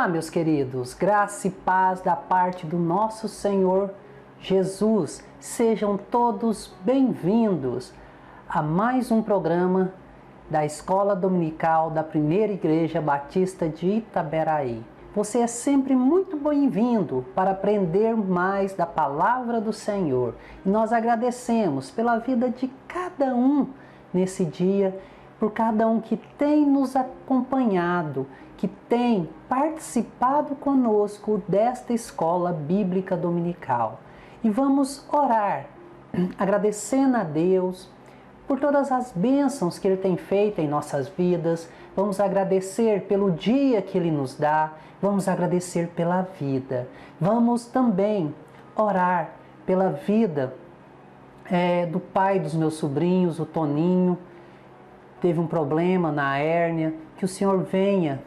Olá, meus queridos, graça e paz da parte do nosso Senhor Jesus. Sejam todos bem-vindos a mais um programa da Escola Dominical da Primeira Igreja Batista de Itaberaí. Você é sempre muito bem-vindo para aprender mais da Palavra do Senhor. E nós agradecemos pela vida de cada um nesse dia, por cada um que tem nos acompanhado, que tem participado conosco desta escola bíblica dominical. E vamos orar, agradecendo a Deus por todas as bênçãos que Ele tem feito em nossas vidas. Vamos agradecer pelo dia que Ele nos dá, vamos agradecer pela vida. Vamos também orar pela vida do pai dos meus sobrinhos, o Toninho. Teve um problema na hérnia, que o Senhor venha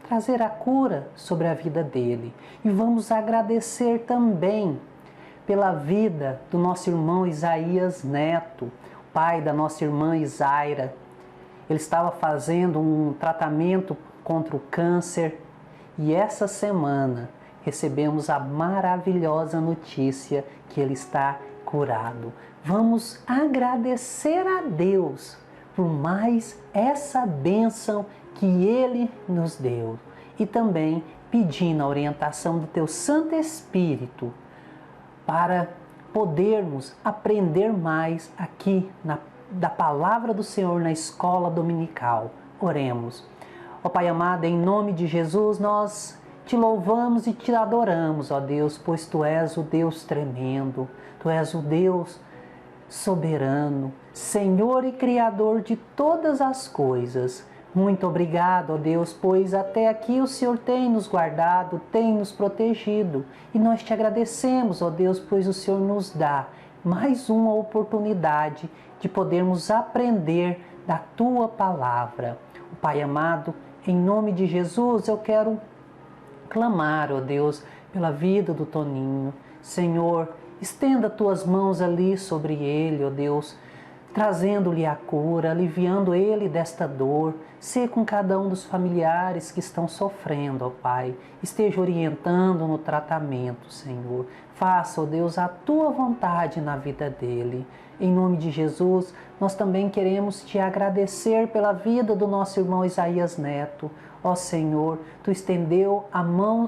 trazer a cura sobre a vida dele. E vamos agradecer também pela vida do nosso irmão Isaías Neto, pai da nossa irmã Isaira. Ele estava fazendo um tratamento contra o câncer e essa semana recebemos a maravilhosa notícia que ele está curado. Vamos agradecer a Deus por mais essa bênção que Ele nos deu. E também pedindo a orientação do Teu Santo Espírito para podermos aprender mais aqui da Palavra do Senhor na escola dominical. Oremos. Ó Pai amado, em nome de Jesus, nós Te louvamos e Te adoramos, ó Deus, pois Tu és o Deus tremendo, Tu és o Deus soberano, Senhor e Criador de todas as coisas. Muito obrigado, ó Deus, pois até aqui o Senhor tem nos guardado, tem nos protegido. E nós Te agradecemos, ó Deus, pois o Senhor nos dá mais uma oportunidade de podermos aprender da Tua Palavra. Pai amado, em nome de Jesus, eu quero clamar, ó Deus, pela vida do Toninho. Senhor, estenda Tuas mãos ali sobre ele, ó Deus, trazendo-lhe a cura, aliviando ele desta dor. Sê com cada um dos familiares que estão sofrendo, ó Pai. Esteja orientando no tratamento, Senhor. Faça, ó Deus, a Tua vontade na vida dele. Em nome de Jesus, nós também queremos Te agradecer pela vida do nosso irmão Isaías Neto. Ó Senhor, Tu estendeu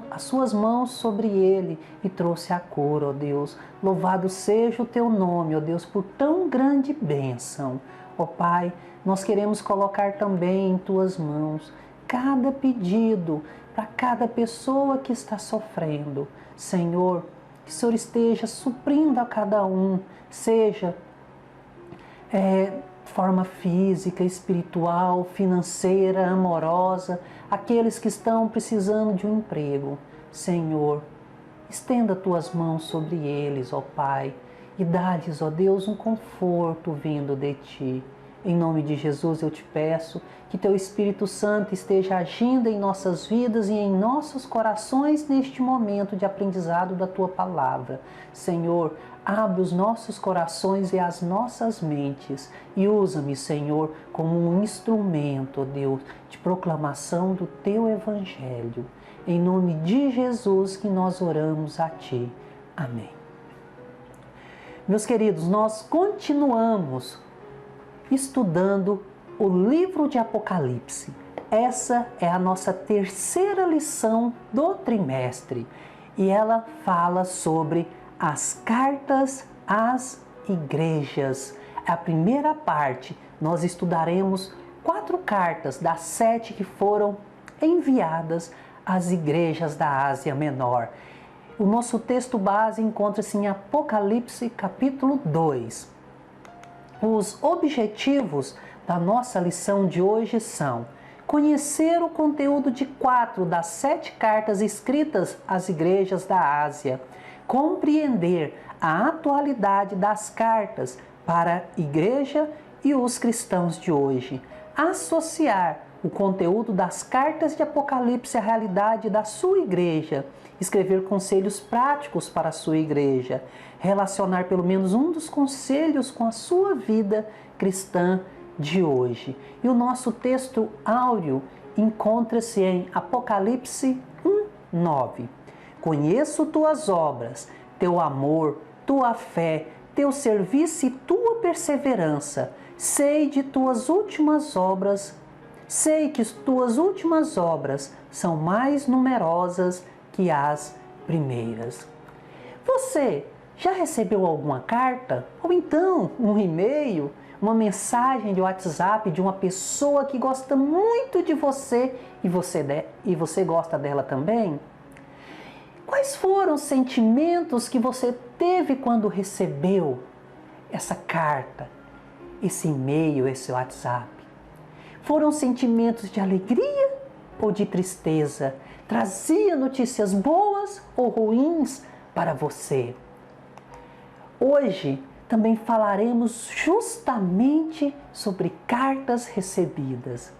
as Suas mãos sobre ele e trouxe a cura, ó Deus. Louvado seja o Teu nome, ó Deus, por tão grande bênção. Ó Pai, nós queremos colocar também em Tuas mãos cada pedido para cada pessoa que está sofrendo. Senhor, que o Senhor esteja suprindo a cada um, seja forma física, espiritual, financeira, amorosa, aqueles que estão precisando de um emprego. Senhor, estenda Tuas mãos sobre eles, ó Pai, e dá-lhes, ó Deus, um conforto vindo de Ti. Em nome de Jesus eu Te peço que Teu Espírito Santo esteja agindo em nossas vidas e em nossos corações neste momento de aprendizado da Tua Palavra. Senhor, abre os nossos corações e as nossas mentes e usa-me, Senhor, como um instrumento, ó Deus, de proclamação do Teu Evangelho. Em nome de Jesus que nós oramos a Ti. Amém. Meus queridos, nós continuamos estudando o livro de Apocalipse. Essa é a nossa terceira lição do trimestre e ela fala sobre as cartas às igrejas. A primeira parte, nós estudaremos 4 cartas das 7 que foram enviadas às igrejas da Ásia Menor. O nosso texto base encontra-se em Apocalipse capítulo 2. Os objetivos da nossa lição de hoje são conhecer o conteúdo de 4 das 7 cartas escritas às igrejas da Ásia, compreender a atualidade das cartas para a igreja e os cristãos de hoje, associar o conteúdo das cartas de Apocalipse à realidade da sua igreja, escrever conselhos práticos para a sua igreja, relacionar pelo menos um dos conselhos com a sua vida cristã de hoje. E o nosso texto áureo encontra-se em Apocalipse 1, 9. Conheço tuas obras, teu amor, tua fé, teu serviço e tua perseverança. Sei que tuas últimas obras são mais numerosas que as primeiras. Você já recebeu alguma carta? Ou então um e-mail, uma mensagem de WhatsApp de uma pessoa que gosta muito de você e você gosta dela também? Quais foram os sentimentos que você teve quando recebeu essa carta, esse e-mail, esse WhatsApp? Foram sentimentos de alegria ou de tristeza? Trazia notícias boas ou ruins para você? Hoje também falaremos justamente sobre cartas recebidas.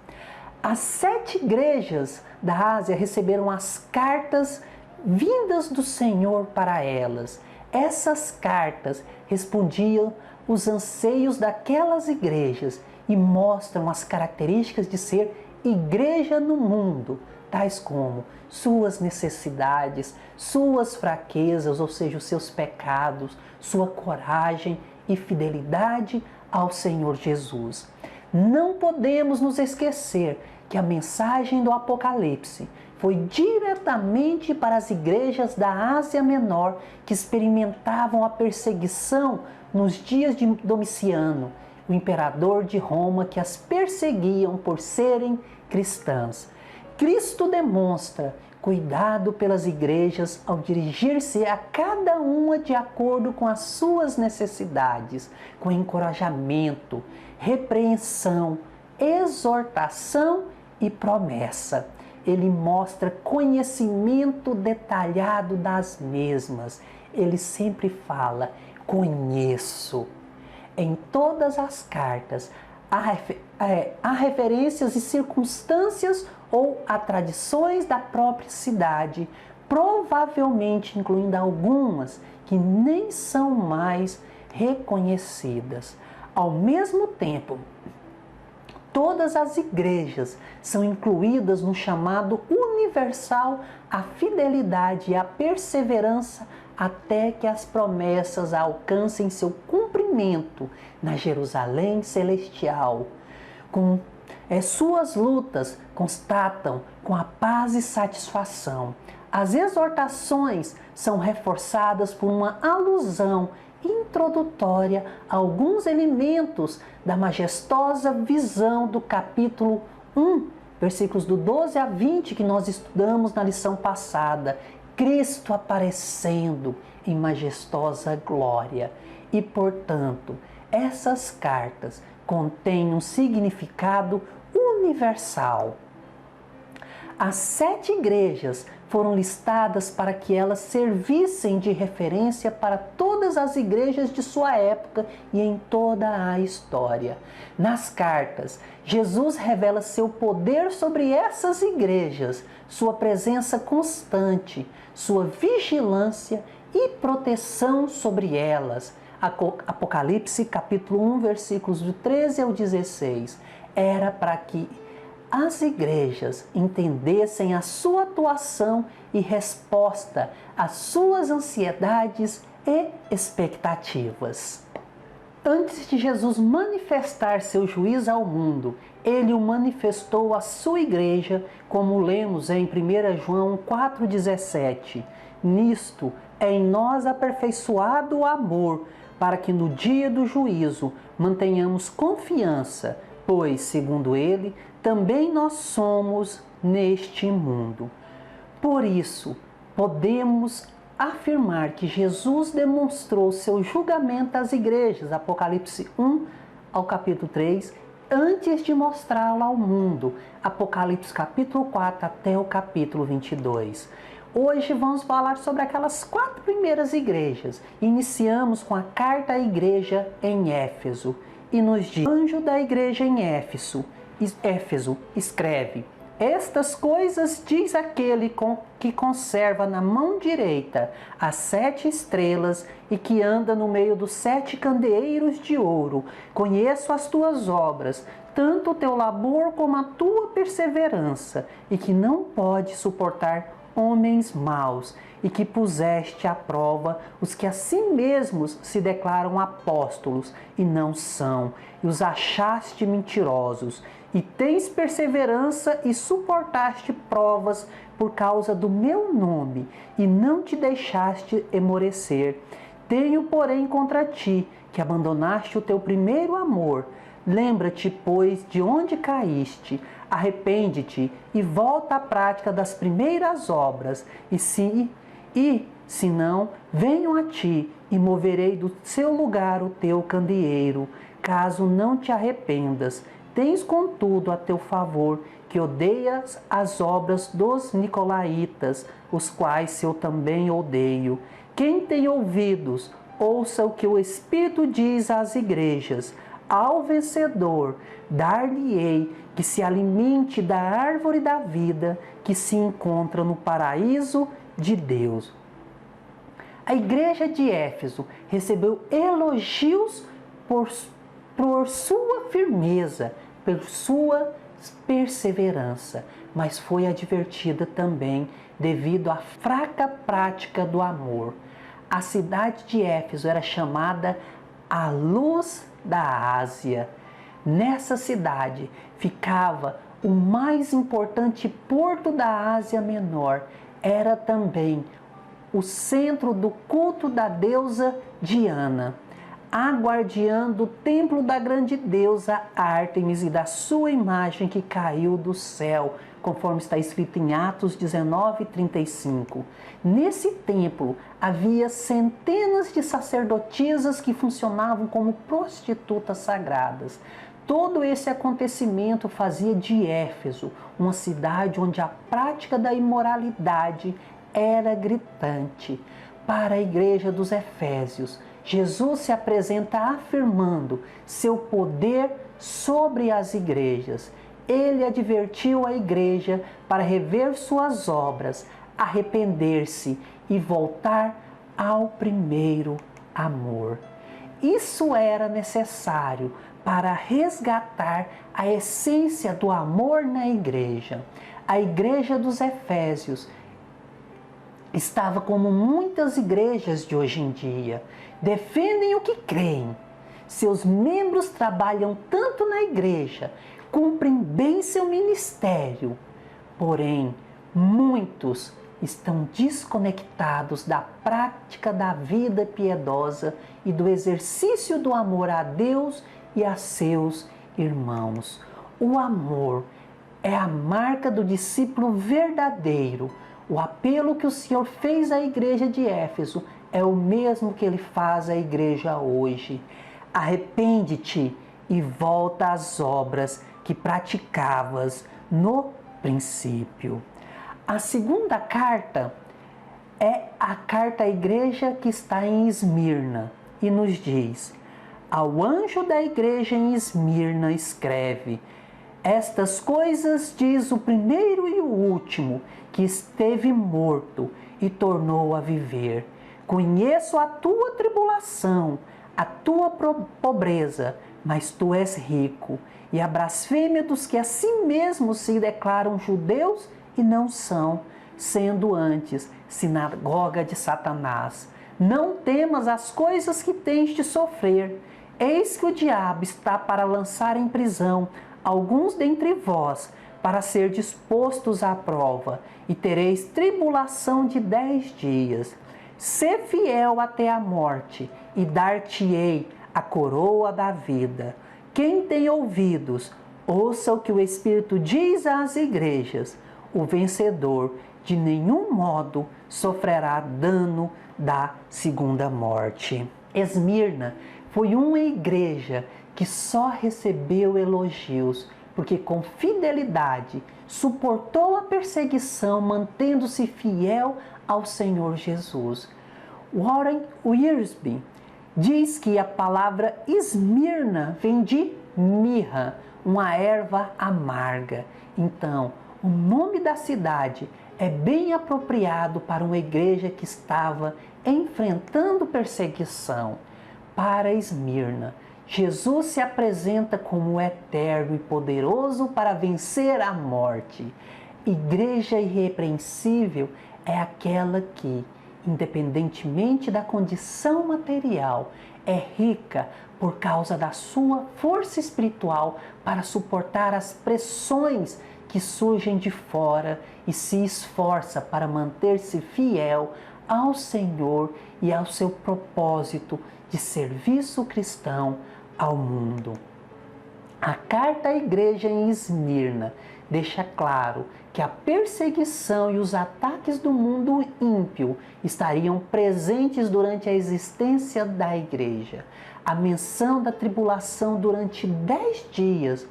As 7 igrejas da Ásia receberam as cartas vindas do Senhor para elas. Essas cartas respondiam os anseios daquelas igrejas e mostram as características de ser igreja no mundo, tais como suas necessidades, suas fraquezas, ou seja, os seus pecados, sua coragem e fidelidade ao Senhor Jesus. Não podemos nos esquecer que a mensagem do Apocalipse foi diretamente para as igrejas da Ásia Menor que experimentavam a perseguição nos dias de Domiciano, o imperador de Roma, que as perseguiam por serem cristãs. Cristo demonstra cuidado pelas igrejas ao dirigir-se a cada uma de acordo com as suas necessidades, com encorajamento, repreensão, exortação e promessa. Ele mostra conhecimento detalhado das mesmas. Ele sempre fala: conheço. Em todas as cartas há referências e circunstâncias ou a tradições da própria cidade, provavelmente incluindo algumas que nem são mais reconhecidas. Ao mesmo tempo, todas as igrejas são incluídas no chamado universal a fidelidade e a perseverança até que as promessas alcancem seu cumprimento na Jerusalém celestial. Suas lutas constatam com a paz e satisfação. As exortações são reforçadas por uma alusão introdutória a alguns elementos da majestosa visão do capítulo 1, versículos do 12 a 20, que nós estudamos na lição passada. Cristo aparecendo em majestosa glória. E, portanto, essas cartas contêm um significado universal. As 7 igrejas foram listadas para que elas servissem de referência para todas as igrejas de sua época e em toda a história. Nas cartas, Jesus revela seu poder sobre essas igrejas, sua presença constante, sua vigilância e proteção sobre elas. Apocalipse capítulo 1, versículos do 13 ao 16. Era para que as igrejas entendessem a sua atuação e resposta às suas ansiedades e expectativas. Antes de Jesus manifestar seu juízo ao mundo, ele o manifestou à sua igreja, como lemos em 1 João 4,17. Nisto é em nós aperfeiçoado o amor, para que no dia do juízo mantenhamos confiança, pois, segundo ele, também nós somos neste mundo. Por isso, podemos afirmar que Jesus demonstrou seu julgamento às igrejas, Apocalipse 1 ao capítulo 3, antes de mostrá-lo ao mundo, Apocalipse capítulo 4 até o capítulo 22. Hoje vamos falar sobre aquelas 4 primeiras igrejas. Iniciamos com a carta à igreja em Éfeso. E nos diz: o anjo da igreja em Éfeso escreve: estas coisas diz aquele que conserva na mão direita as 7 estrelas e que anda no meio dos 7 candeeiros de ouro. Conheço as tuas obras, tanto o teu labor como a tua perseverança, e que não pode suportar homens maus, e que puseste à prova os que a si mesmos se declaram apóstolos e não são, e os achaste mentirosos, e tens perseverança e suportaste provas por causa do meu nome, e não te deixaste esmorecer. Tenho, porém, contra ti, que abandonaste o teu primeiro amor. Lembra-te, pois, de onde caíste, arrepende-te e volta à prática das primeiras obras, e se não, venho a ti e moverei do seu lugar o teu candeeiro, caso não te arrependas. Tens, contudo, a teu favor, que odeias as obras dos nicolaítas, os quais eu também odeio. Quem tem ouvidos, ouça o que o Espírito diz às igrejas. Ao vencedor, dar-lhe-ei que se alimente da árvore da vida que se encontra no paraíso de Deus. A igreja de Éfeso recebeu elogios por sua firmeza, por sua perseverança, mas foi advertida também devido à fraca prática do amor. A cidade de Éfeso era chamada a luz da Ásia. Nessa cidade ficava o mais importante porto da Ásia Menor. Era também o centro do culto da deusa Diana, a guardiã do templo da grande deusa Ártemis e da sua imagem que caiu do céu, conforme está escrito em Atos 19:35. Nesse templo havia centenas de sacerdotisas que funcionavam como prostitutas sagradas. Todo esse acontecimento fazia de Éfeso uma cidade onde a prática da imoralidade era gritante. Para a igreja dos Efésios, Jesus se apresenta afirmando seu poder sobre as igrejas. Ele advertiu a igreja para rever suas obras, arrepender-se e voltar ao primeiro amor. Isso era necessário para resgatar a essência do amor na igreja. A igreja dos Efésios estava como muitas igrejas de hoje em dia. Defendem o que creem. Seus membros trabalham tanto na igreja, cumprem bem seu ministério. Porém, muitos estão desconectados da prática da vida piedosa e do exercício do amor a Deus e a seus irmãos. O amor é a marca do discípulo verdadeiro. O apelo que o Senhor fez à igreja de Éfeso é o mesmo que Ele faz à igreja hoje. Arrepende-te e volta às obras que praticavas no princípio. A segunda carta é a carta à igreja que está em Esmirna e nos diz: ao anjo da igreja em Esmirna escreve: estas coisas diz o primeiro e o último, que esteve morto e tornou a viver. Conheço a tua tribulação, a tua pobreza, mas tu és rico, e a blasfêmia dos que a si mesmos se declaram judeus e não são, sendo antes sinagoga de Satanás. Não temas as coisas que tens de sofrer. Eis que o diabo está para lançar em prisão alguns dentre vós, para ser dispostos à prova, e tereis tribulação de 10 dias. Sê fiel até a morte, e dar-te-ei a coroa da vida. Quem tem ouvidos, ouça o que o Espírito diz às igrejas. O vencedor de nenhum modo sofrerá dano da segunda morte. Esmirna foi uma igreja que só recebeu elogios, porque com fidelidade suportou a perseguição, mantendo-se fiel ao Senhor Jesus. Warren Wiersbe diz que a palavra Esmirna vem de mirra, uma erva amarga. Então, o nome da cidade é bem apropriado para uma igreja que estava enfrentando perseguição. Para Esmirna, Jesus se apresenta como eterno e poderoso para vencer a morte. Igreja irrepreensível é aquela que, independentemente da condição material, é rica por causa da sua força espiritual para suportar as pressões que surgem de fora e se esforça para manter-se fiel ao Senhor e ao seu propósito de serviço cristão ao mundo. A carta à igreja em Esmirna deixa claro que a perseguição e os ataques do mundo ímpio estariam presentes durante a existência da igreja. A menção da tribulação durante 10 dias,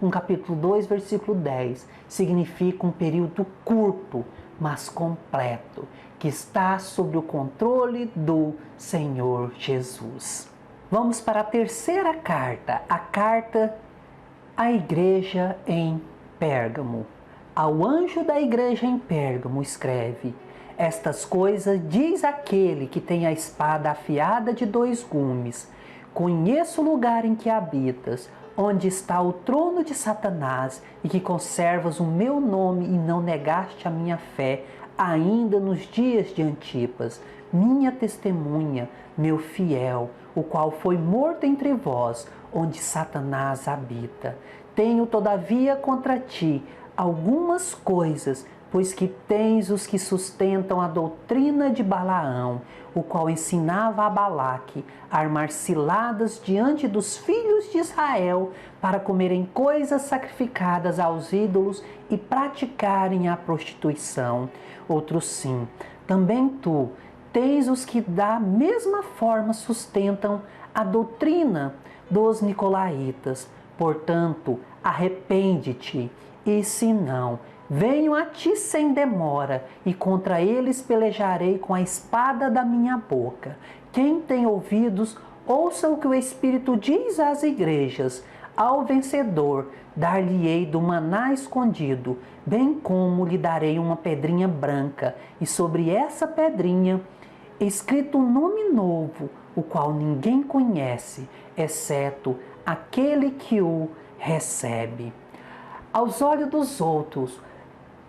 no capítulo 2, versículo 10, significa um período curto, mas completo, que está sob o controle do Senhor Jesus. Vamos para a terceira carta, a carta à igreja em Pérgamo. Ao anjo da igreja em Pérgamo escreve: estas coisas diz aquele que tem a espada afiada de 2 gumes. Conheço o lugar em que habitas, onde está o trono de Satanás, e que conservas o meu nome e não negaste a minha fé, ainda nos dias de Antipas, minha testemunha, meu fiel, o qual foi morto entre vós, onde Satanás habita. Tenho, todavia, contra ti algumas coisas, pois que tens os que sustentam a doutrina de Balaão, o qual ensinava a Balaque a armar ciladas diante dos filhos de Israel para comerem coisas sacrificadas aos ídolos e praticarem a prostituição. Outros sim, também tu tens os que da mesma forma sustentam a doutrina dos nicolaítas. Portanto, arrepende-te, e se não, venho a ti sem demora, e contra eles pelejarei com a espada da minha boca. Quem tem ouvidos, ouça o que o Espírito diz às igrejas. Ao vencedor, dar-lhe-ei do maná escondido, bem como lhe darei uma pedrinha branca, e sobre essa pedrinha escrito um nome novo, o qual ninguém conhece, exceto aquele que o recebe. Aos olhos dos outros,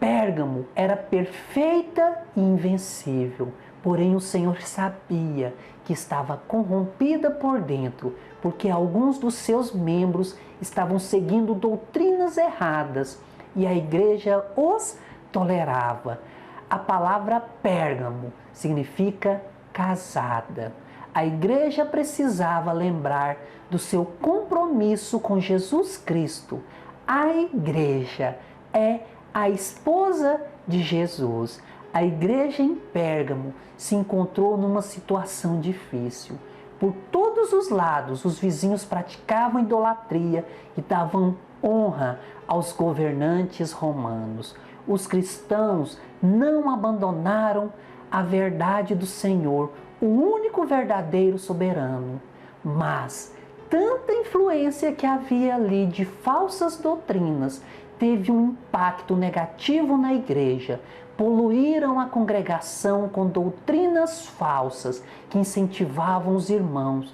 Pérgamo era perfeita e invencível, porém o Senhor sabia que estava corrompida por dentro, porque alguns dos seus membros estavam seguindo doutrinas erradas e a igreja os tolerava. A palavra Pérgamo significa casada. A igreja precisava lembrar do seu compromisso com Jesus Cristo. A igreja é a esposa de Jesus. A igreja em Pérgamo se encontrou numa situação difícil. Por todos os lados, os vizinhos praticavam idolatria e davam honra aos governantes romanos. Os cristãos não abandonaram a verdade do Senhor, o único verdadeiro soberano. Mas tanta influência que havia ali de falsas doutrinas teve um impacto negativo na igreja. Poluíram a congregação com doutrinas falsas que incentivavam os irmãos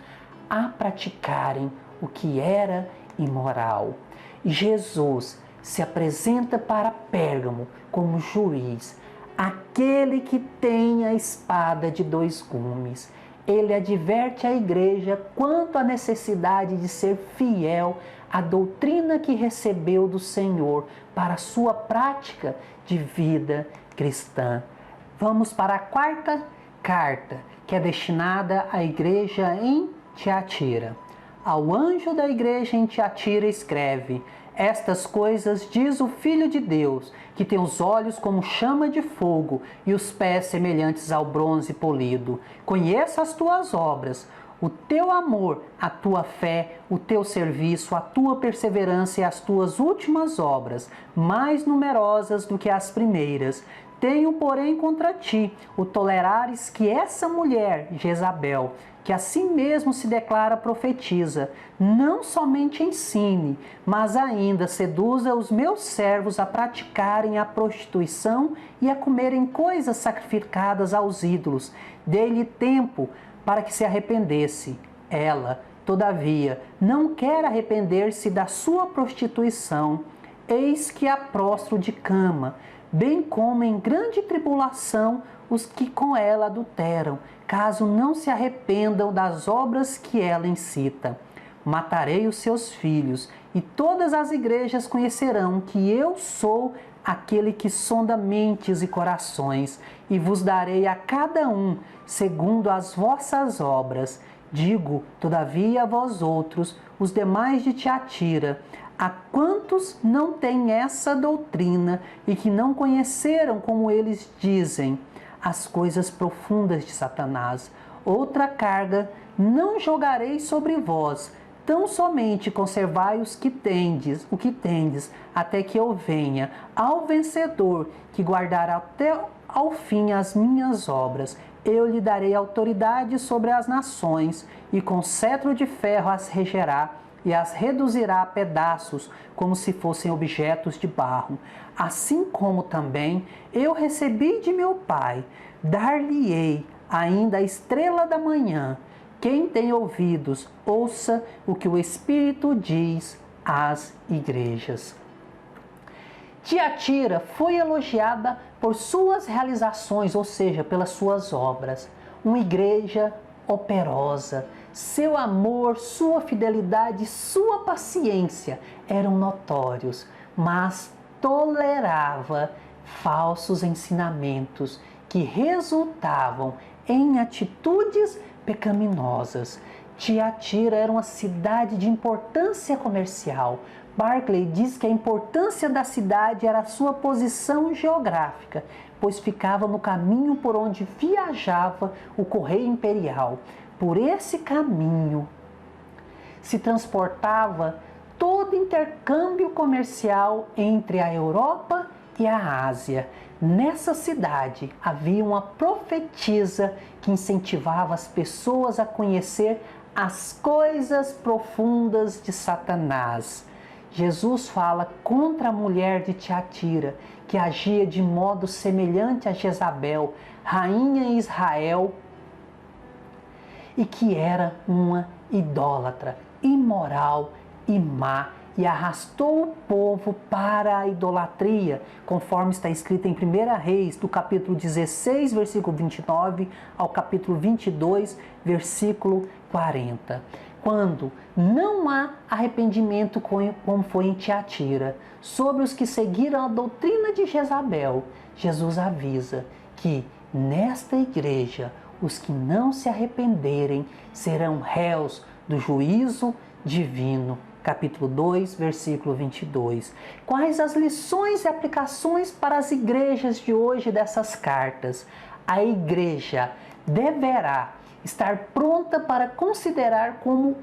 a praticarem o que era imoral. E Jesus se apresenta para Pérgamo como juiz, aquele que tem a espada de 2 gumes. Ele adverte a igreja quanto à necessidade de ser fiel à doutrina que recebeu do Senhor para a sua prática de vida cristã. Vamos para a quarta carta, que é destinada à igreja em Tiatira. Ao anjo da igreja em Tiatira escreve: estas coisas diz o Filho de Deus, que tem os olhos como chama de fogo e os pés semelhantes ao bronze polido. Conheço as tuas obras, o teu amor, a tua fé, o teu serviço, a tua perseverança e as tuas últimas obras, mais numerosas do que as primeiras. Tenho, porém, contra ti o tolerares que essa mulher, Jezabel, que a si mesmo se declara profetiza, não somente ensine, mas ainda seduza os meus servos a praticarem a prostituição e a comerem coisas sacrificadas aos ídolos. Dei-lhe tempo para que se arrependesse. Ela, todavia, não quer arrepender-se da sua prostituição. eis que a prostro de cama, bem como em grande tribulação os que com ela adulteram, caso não se arrependam das obras que ela incita. Matarei os seus filhos, e todas as igrejas conhecerão que eu sou aquele que sonda mentes e corações, e vos darei a cada um segundo as vossas obras. Digo, todavia, a vós outros, os demais de Tiatira, a quantos não têm essa doutrina e que não conheceram, como eles dizem, as coisas profundas de Satanás, outra carga não jogarei sobre vós, tão somente conservai o que tendes, até que eu venha. Ao vencedor, que guardará até ao fim as minhas obras, eu lhe darei autoridade sobre as nações, e com cetro de ferro as regerá, e as reduzirá a pedaços, como se fossem objetos de barro. Assim como também eu recebi de meu Pai, dar-lhe-ei ainda a estrela da manhã. Quem tem ouvidos, ouça o que o Espírito diz às igrejas. Tiatira foi elogiada por suas realizações, ou seja, pelas suas obras. Uma igreja operosa. Seu amor, sua fidelidade, sua paciência eram notórios, mas tolerava falsos ensinamentos que resultavam em atitudes pecaminosas. Tiatira era uma cidade de importância comercial. Barclay diz que a importância da cidade era a sua posição geográfica, pois ficava no caminho por onde viajava o correio imperial. Por esse caminho se transportava todo intercâmbio comercial entre a Europa e a Ásia. Nessa cidade havia uma profetisa que incentivava as pessoas a conhecer as coisas profundas de Satanás. Jesus fala contra a mulher de Tiatira, que agia de modo semelhante a Jezabel, rainha em Israel, e que era uma idólatra, imoral e má, e arrastou o povo para a idolatria, conforme está escrito em 1 Reis, do capítulo 16, versículo 29, ao capítulo 22, versículo 40. Quando não há arrependimento, como foi em Tiatira, sobre os que seguiram a doutrina de Jezabel, Jesus avisa que nesta igreja os que não se arrependerem serão réus do juízo divino. Capítulo 2, versículo 22. Quais as lições e aplicações para as igrejas de hoje dessas cartas? A igreja deverá estar pronta para considerar como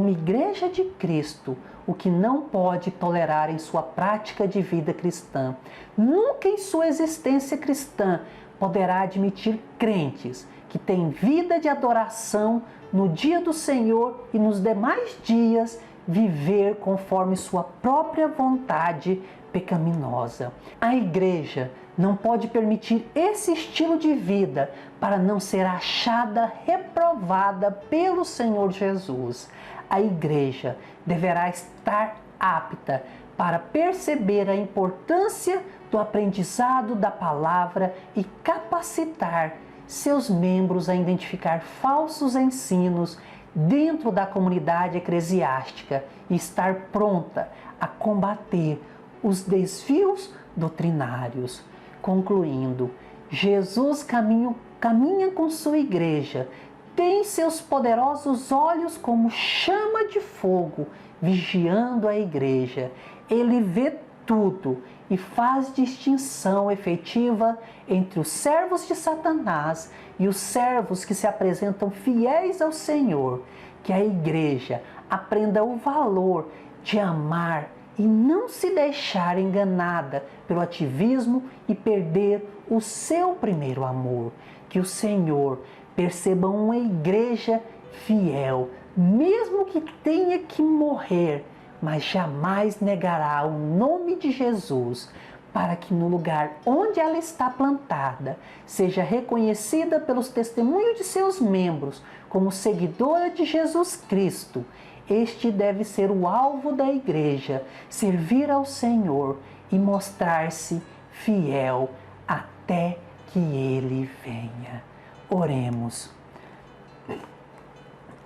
igreja de Cristo o que não pode tolerar em sua prática de vida cristã. Nunca em sua existência cristã poderá admitir crentes que têm vida de adoração no dia do Senhor e nos demais dias viver conforme sua própria vontade pecaminosa. A igreja não pode permitir esse estilo de vida para não ser achada reprovada pelo Senhor Jesus. A igreja deverá estar apta para perceber a importância do aprendizado da palavra e capacitar seus membros a identificar falsos ensinos dentro da comunidade eclesiástica e estar pronta a combater os desvios doutrinários. Concluindo, Jesus caminha com sua igreja, tem seus poderosos olhos como chama de fogo, vigiando a igreja. Ele vê tudo e faz distinção efetiva entre os servos de Satanás e os servos que se apresentam fiéis ao Senhor. Que a igreja aprenda o valor de amar e não se deixar enganada pelo ativismo e perder o seu primeiro amor. Que o Senhor perceba uma igreja fiel, mesmo que tenha que morrer, mas jamais negará o nome de Jesus, para que no lugar onde ela está plantada, seja reconhecida pelos testemunhos de seus membros como seguidora de Jesus Cristo, Este deve ser o alvo da igreja, servir ao Senhor e mostrar-se fiel até que Ele venha. Oremos.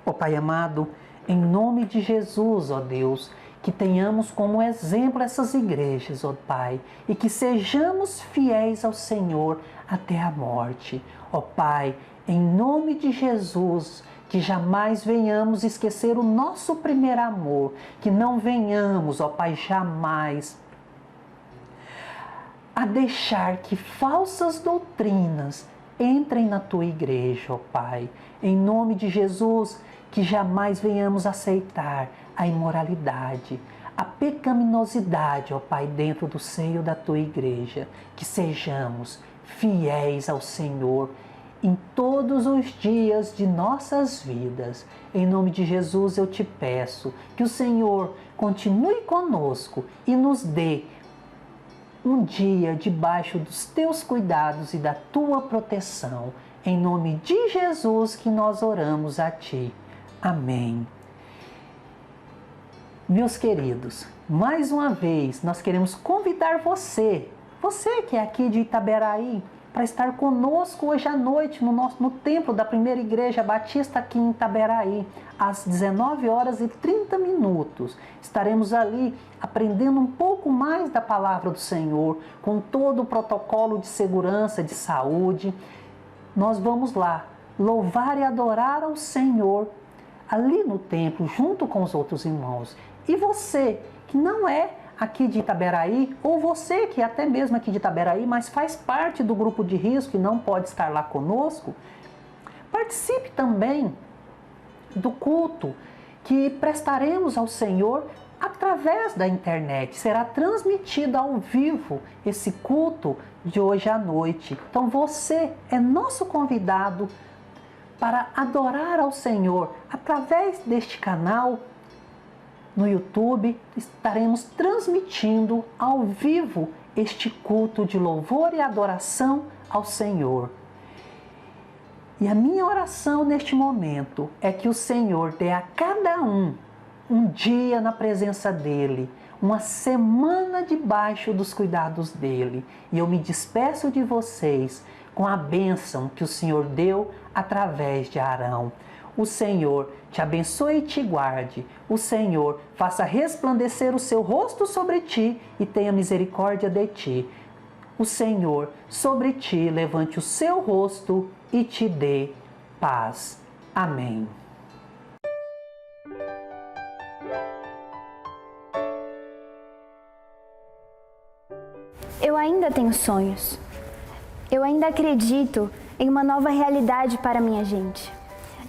Ó Pai amado, em nome de Jesus, ó Deus, que tenhamos como exemplo essas igrejas, ó Pai, e que sejamos fiéis ao Senhor até a morte. Ó Pai, em nome de Jesus, que jamais venhamos esquecer o nosso primeiro amor, que não venhamos, ó Pai, jamais a deixar que falsas doutrinas entrem na Tua igreja, ó Pai. Em nome de Jesus, que jamais venhamos aceitar a imoralidade, a pecaminosidade, ó Pai, dentro do seio da Tua igreja. Que sejamos fiéis ao Senhor em todos os dias de nossas vidas. Em nome de Jesus eu te peço que o Senhor continue conosco e nos dê um dia debaixo dos Teus cuidados e da Tua proteção. Em nome de Jesus que nós oramos a Ti. Amém. Meus queridos, mais uma vez nós queremos convidar você que é aqui de Itaberaí, para estar conosco hoje à noite no templo da Primeira Igreja Batista aqui em Itaberaí, às 19h30. Estaremos ali aprendendo um pouco mais da palavra do Senhor, com todo o protocolo de segurança, de saúde. Nós vamos lá louvar e adorar ao Senhor ali no templo, junto com os outros irmãos. E você que não é aqui de Itaberaí, ou você que é até mesmo aqui de Itaberaí, mas faz parte do grupo de risco e não pode estar lá conosco, participe também do culto que prestaremos ao Senhor através da internet. Será transmitido ao vivo esse culto de hoje à noite. Então você é nosso convidado para adorar ao Senhor através deste canal. No YouTube estaremos transmitindo ao vivo este culto de louvor e adoração ao Senhor. E a minha oração neste momento é que o Senhor dê a cada um dia na presença dEle, uma semana debaixo dos cuidados dEle. E eu me despeço de vocês com a bênção que o Senhor deu através de Arão. O Senhor te abençoe e te guarde. O Senhor faça resplandecer o seu rosto sobre ti e tenha misericórdia de ti. O Senhor sobre ti levante o seu rosto e te dê paz. Amém. Eu ainda tenho sonhos. Eu ainda acredito em uma nova realidade para minha gente,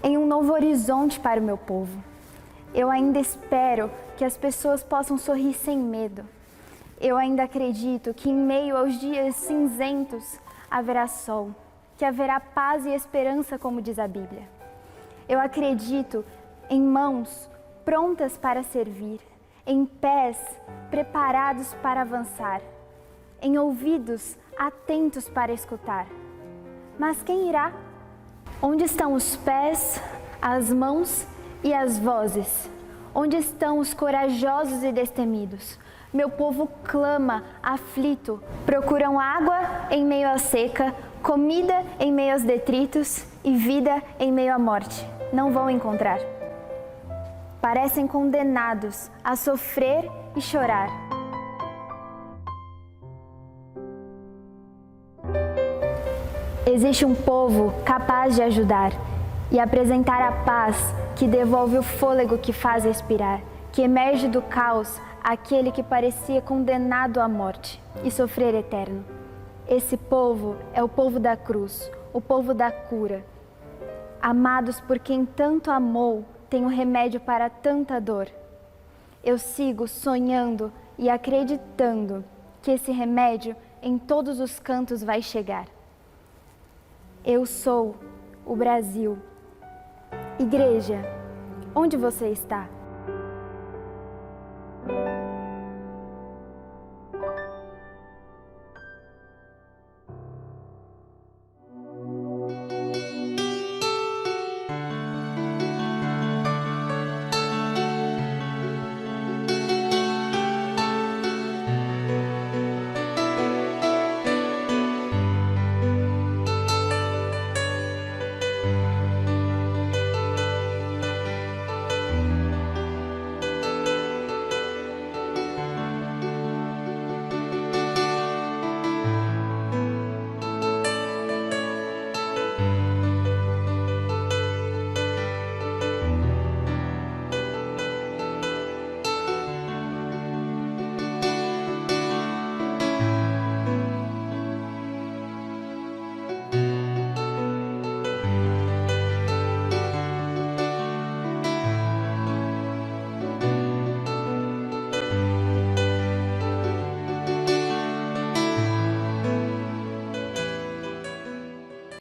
em um novo horizonte para o meu povo. Eu ainda espero que as pessoas possam sorrir sem medo. Eu ainda acredito que em meio aos dias cinzentos haverá sol, que haverá paz e esperança, como diz a Bíblia. Eu acredito em mãos prontas para servir, em pés preparados para avançar, em ouvidos atentos para escutar. Mas quem irá? Onde estão os pés, as mãos e as vozes? Onde estão os corajosos e destemidos? Meu povo clama, aflito, procuram água em meio à seca, comida em meio aos detritos e vida em meio à morte. Não vão encontrar. Parecem condenados a sofrer e chorar. Existe um povo capaz de ajudar e apresentar a paz que devolve o fôlego que faz respirar, que emerge do caos aquele que parecia condenado à morte e sofrer eterno. Esse povo é o povo da cruz, o povo da cura. Amados por quem tanto amou, tem um remédio para tanta dor. Eu sigo sonhando e acreditando que esse remédio em todos os cantos vai chegar. Eu sou o Brasil. Igreja, onde você está?